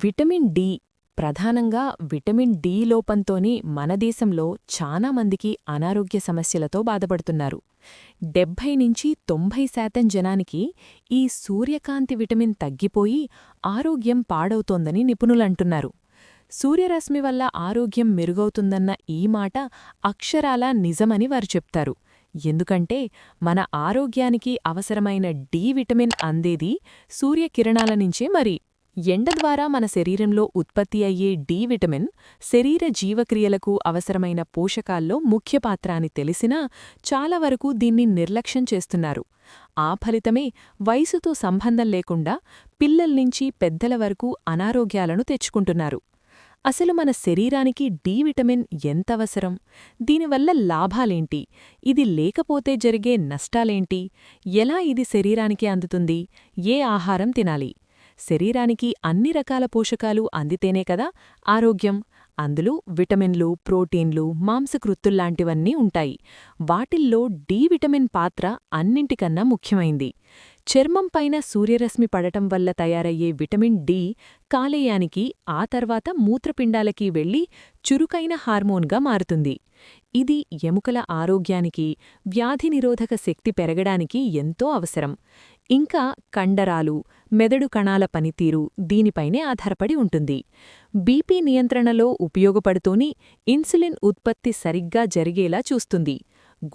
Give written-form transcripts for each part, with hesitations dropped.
Vitamin D ప్రధానంగా vitamin D లోపంతోనే మన దేశంలో చాలా మందికి అనారోగ్య సమస్యలతో బాధపడుతున్నారు. 70–90% జనానికి ఈ సూర్యకాంతి విటమిన్ తగ్గిపోయి ఆరోగ్యం పాడవుతోందని నిపుణులంటున్నారు. సూర్యరశ్మి వల్ల ఆరోగ్యం మెరుగవుతుందన్న ఈ మాట అక్షరాలా నిజమని వారు చెప్తారు. ఎందుకంటే మన ఆరోగ్యానికి అవసరమైన డి విటమిన్ అందేది సూర్యకిరణాల నుంచే మరి. ఎండ ద్వారా మన శరీరంలో ఉత్పత్తి అయ్యే డి విటమిన్ శరీర జీవక్రియలకు అవసరమైన పోషకాల్లో ముఖ్య పాత్ర అని తెలిసినా చాలా వరకు దీన్ని నిర్లక్ష్యం చేస్తున్నారు. ఆ ఫలితమే వయసుతో సంబంధం లేకుండా పిల్లల్నించి పెద్దల వరకు అనారోగ్యాలను తెచ్చుకుంటున్నారు. అసలు మన శరీరానికి డి విటమిన్ ఎంతవసరం? దీనివల్ల లాభాలేంటి? ఇది లేకపోతే జరిగే నష్టాలేంటి? ఎలా ఇది శరీరానికి అందుతుంది? ఏ ఆహారం తినాలి? శరీరానికి అన్ని రకాల పోషకాలు అందితేనే కదా ఆరోగ్యం. అందులో విటమిన్లు, ప్రోటీన్లు, మాంసకృత్తుల్లాంటివన్నీ ఉంటాయి. వాటిల్లో డి విటమిన్ పాత్ర అన్నింటికన్నా ముఖ్యమైంది. చర్మం పైన సూర్యరశ్మి పడటం వల్ల తయారయ్యే విటమిన్ డి కాలేయానికి, ఆ తర్వాత మూత్రపిండాలకి వెళ్లి చురుకైన హార్మోన్గా మారుతుంది. ఇది ఎముకల ఆరోగ్యానికి, వ్యాధి నిరోధక శక్తి పెరగడానికి ఎంతో అవసరం. ఇంకా కండరాలు, మెదడు కణాల పనితీరు దీనిపైనే ఆధారపడి ఉంటుంది. బీపీ నియంత్రణలో ఉపయోగపడుతూని ఇన్సులిన్ ఉత్పత్తి సరిగ్గా జరిగేలా చూస్తుంది.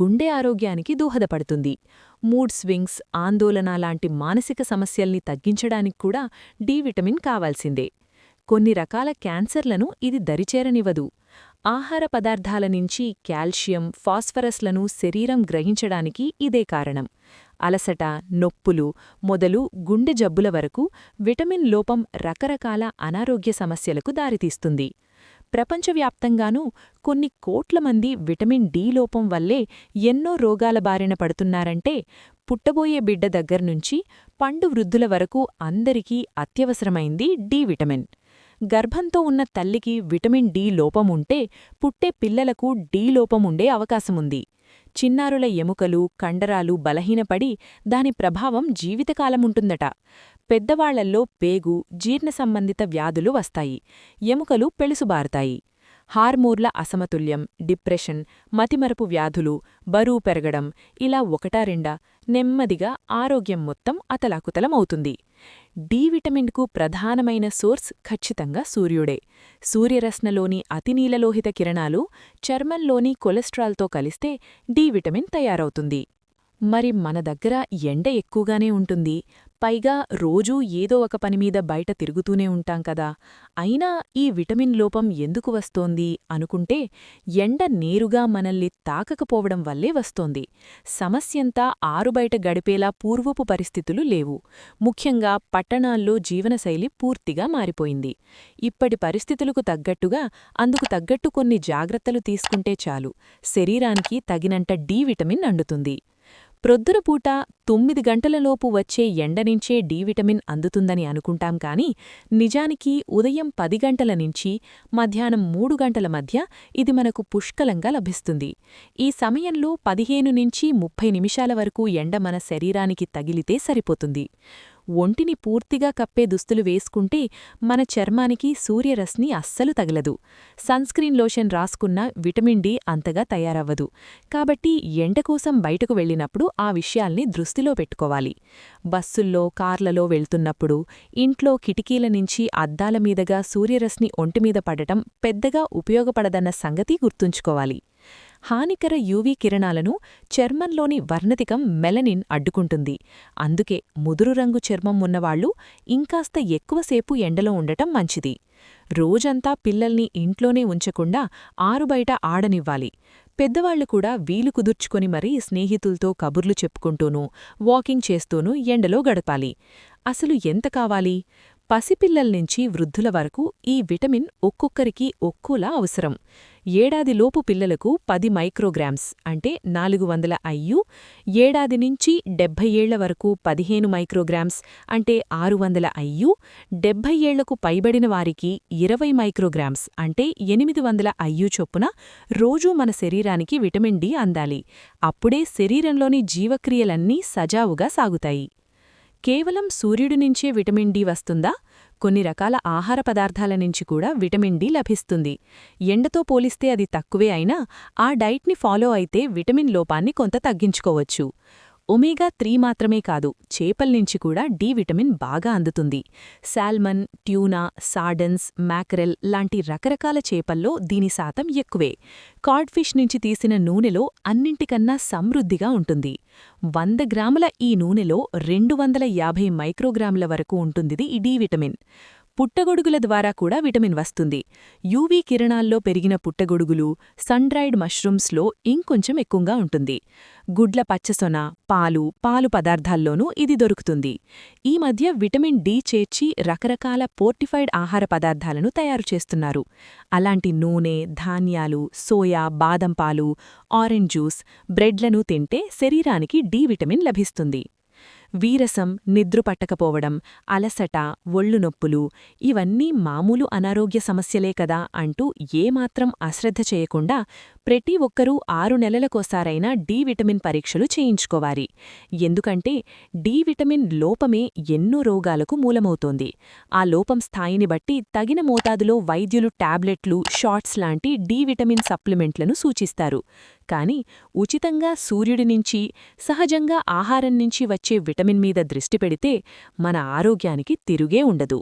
గుండె ఆరోగ్యానికి దోహదపడుతుంది. మూడ్ స్వింగ్స్, ఆందోళన లాంటి మానసిక సమస్యల్ని తగ్గించడానికి కూడా డి విటమిన్ కావాల్సిందే. కొన్ని రకాల క్యాన్సర్లను ఇది దరిచేరనివ్వదు. ఆహార పదార్థాల నుంచి కాల్షియం, ఫాస్ఫరస్లను శరీరం గ్రహించడానికి ఇదే కారణం. అలసట, నొప్పులు మొదలు గుండె జబ్బుల వరకు విటమిన్ లోపం రకరకాల అనారోగ్య సమస్యలకు దారితీస్తుంది. ప్రపంచవ్యాప్తంగానూ కొన్ని కోట్ల మంది విటమిన్ డి లోపం వల్లే ఎన్నో రోగాల బారిన పడుతున్నారంటే, పుట్టబోయే బిడ్డ దగ్గర్నుంచి పండు వృద్ధుల వరకు అందరికీ అత్యవసరమైంది డి విటమిన్. గర్భంతో ఉన్న తల్లికి విటమిన్ డి లోపముంటే పుట్టే పిల్లలకు డి లోపముండే అవకాశముంది. చిన్నారుల ఎముకలు, కండరాలు బలహీనపడి దాని ప్రభావం జీవితకాలముంటుందట. పెద్దవాళ్లల్లో పేగు, జీర్ణ సంబంధిత వ్యాధులు వస్తాయి. ఎముకలు పెళుసుబారుతాయి. హార్మోన్ల అసమతుల్యం, డిప్రెషన్, మతిమరపు వ్యాధులు, బరువు పెరగడం ఇలా ఒకటా రెండా నెమ్మదిగా ఆరోగ్యం మొత్తం అతలాకుతలమవుతుంది. డి విటమిన్కు ప్రధానమైన సోర్స్ ఖచ్చితంగా సూర్యుడే. సూర్యరశ్మిలోని అతినీలలోహిత కిరణాలు చర్మంలోని కొలెస్ట్రాల్తో కలిస్తే డి విటమిన్ తయారవుతుంది. మరి మన దగ్గర ఎండ ఎక్కువగానే ఉంటుంది. పైగా రోజూ ఏదో ఒక పనిమీద బయట తిరుగుతూనే ఉంటాం కదా. అయినా ఈ విటమిన్ లోపం ఎందుకు వస్తోంది అనుకుంటే, ఎండ నేరుగా మనల్ని తాకకపోవడం వల్లే వస్తోంది. సమస్యంతా ఆరుబయట గడిపేలా పూర్వపు పరిస్థితులు లేవు. ముఖ్యంగా పట్టణాల్లో జీవనశైలి పూర్తిగా మారిపోయింది. ఇప్పటి పరిస్థితులకు తగ్గట్టుగా, అందుకు తగ్గట్టు కొన్ని జాగ్రత్తలు తీసుకుంటే చాలు, శరీరానికి తగినంత డి విటమిన్ అందుతుంది. ప్రొద్దునపూట 9 గంటలలోపు వచ్చే ఎండనించే డి విటమిన్ అందుతుందని అనుకుంటాం కానీ, నిజానికి ఉదయం 10 గంటల నుంచి మధ్యాహ్నం 3 గంటల మధ్య ఇది మనకు పుష్కలంగా లభిస్తుంది. ఈ సమయంలో 15–30 నిమిషాల వరకు ఎండ మన శరీరానికి తగిలితే సరిపోతుంది. ఒంటిని పూర్తిగా కప్పే దుస్తులు వేసుకుంటే మన చర్మానికి సూర్యరశ్మి అస్సలు తగలదు. సన్స్క్రీన్ లోషన్ రాసుకున్న విటమిన్ డి అంతగా తయారవ్వదు. కాబట్టి ఎండకోసం బయటకు వెళ్ళినప్పుడు ఆ విషయాల్ని దృష్టిలో పెట్టుకోవాలి. బస్సుల్లో, కార్లలో వెళ్తున్నప్పుడు, ఇంట్లో కిటికీల నుంచి అద్దాల మీదగా సూర్యరశ్మి ఒంటిమీద పడటం పెద్దగా ఉపయోగపడదన్న సంగతి గుర్తుంచుకోవాలి. హానికర యూవీ కిరణాలను చర్మంలోని వర్ణతికం మెలనిన్ అడ్డుకుంటుంది. అందుకే ముదురు రంగు చర్మం ఉన్నవాళ్లు ఇంకాస్త ఎక్కువసేపు ఎండలో ఉండటం మంచిది. రోజంతా పిల్లల్ని ఇంట్లోనే ఉంచకుండా ఆరుబయట ఆడనివ్వాలి. పెద్దవాళ్లు కూడా వీలు కుదుర్చుకొని మరీ స్నేహితులతో కబుర్లు చెప్పుకుంటూనూ, వాకింగ్ చేస్తూనూ ఎండలో గడపాలి. అసలు ఎంత కావాలి? పసిపిల్లల్నించి వృద్ధుల వరకు ఈ విటమిన్ ఒక్కొక్కరికి ఒక్కోలా అవసరం. ఏడాదిలోపు పిల్లలకు 10 మైక్రోగ్రామ్స్ అంటే 400 IU, ఏడాది నుంచి 70 ఏళ్ల వరకు 15 మైక్రోగ్రామ్స్ అంటే 600 IU, 70 ఏళ్లకు పైబడిన వారికి 20 మైక్రోగ్రామ్స్ అంటే 800 IU చొప్పున రోజూ మన శరీరానికి విటమిన్ డి అందాలి. అప్పుడే శరీరంలోని జీవక్రియలన్నీ సజావుగా సాగుతాయి. కేవలం సూర్యుడి నుంచే విటమిన్ డి వస్తుందా? కొన్ని రకాల ఆహార పదార్థాల నుంచి కూడా విటమిన్ డి లభిస్తుంది. ఎండతో పోలిస్తే అది తక్కువే అయినా ఆ డైట్ని ఫాలో అయితే విటమిన్ లోపాన్ని కొంత తగ్గించుకోవచ్చు. ఒమేగా-3 మాత్రమే కాదు, చేపల్నించి కూడా డి విటమిన్ బాగా అందుతుంది. సాల్మన్, ట్యూనా, సార్డన్స్, మ్యాకరెల్ లాంటి రకరకాల చేపల్లో దీని శాతం ఎక్కువే. కాడ్ఫిష్ నుంచి తీసిన నూనెలో అన్నింటికన్నా సమృద్ధిగా ఉంటుంది. 100 గ్రాముల ఈ నూనెలో 250 మైక్రోగ్రాముల వరకు ఉంటుందిది ఈ డి విటమిన్. పుట్టగొడుగుల ద్వారా కూడా విటమిన్ వస్తుంది. యూవీ కిరణాల్లో పెరిగిన పుట్టగొడుగులు, సన్ డ్రైడ్ మష్రూమ్స్లో ఇంకొంచెం ఎక్కువగా ఉంటుంది. గుడ్ల పచ్చసొన, పాలు పదార్థాల్లోనూ ఇది దొరుకుతుంది. ఈ మధ్య విటమిన్ డి చేర్చి రకరకాల పోర్టిఫైడ్ ఆహార పదార్థాలను తయారు చేస్తున్నారు. అలాంటి నూనె, ధాన్యాలు, సోయా, బాదం పాలు, ఆరెంజ్ జ్యూస్, బ్రెడ్లను తింటే శరీరానికి డి విటమిన్ లభిస్తుంది. వీరసం, నిద్ర పట్టకపోవడం, అలసట, ఒళ్ళు నొప్పులు ఇవన్నీ మామూలు అనారోగ్య సమస్యలే కదా అంటూ ఏమాత్రం అశ్రద్ధ చేయకుండా ప్రతి ఒక్కరూ 6 నెలలకోసారైనా డి విటమిన్ పరీక్షలు చేయించుకోవాలి. ఎందుకంటే డి విటమిన్ లోపమే ఎన్నో రోగాలకు మూలమవుతోంది. ఆ లోపం స్థాయిని బట్టి తగిన మోతాదులో వైద్యులు టాబ్లెట్లు, షాట్స్ లాంటి డి విటమిన్ సప్లిమెంట్లను సూచిస్తారు. కానీ ఉచితంగా సూర్యుడి నుంచి, సహజంగా ఆహారం నుంచి వచ్చే విటమిన్ మీద దృష్టి పెడితే మన ఆరోగ్యానికి తిరుగే ఉండదు.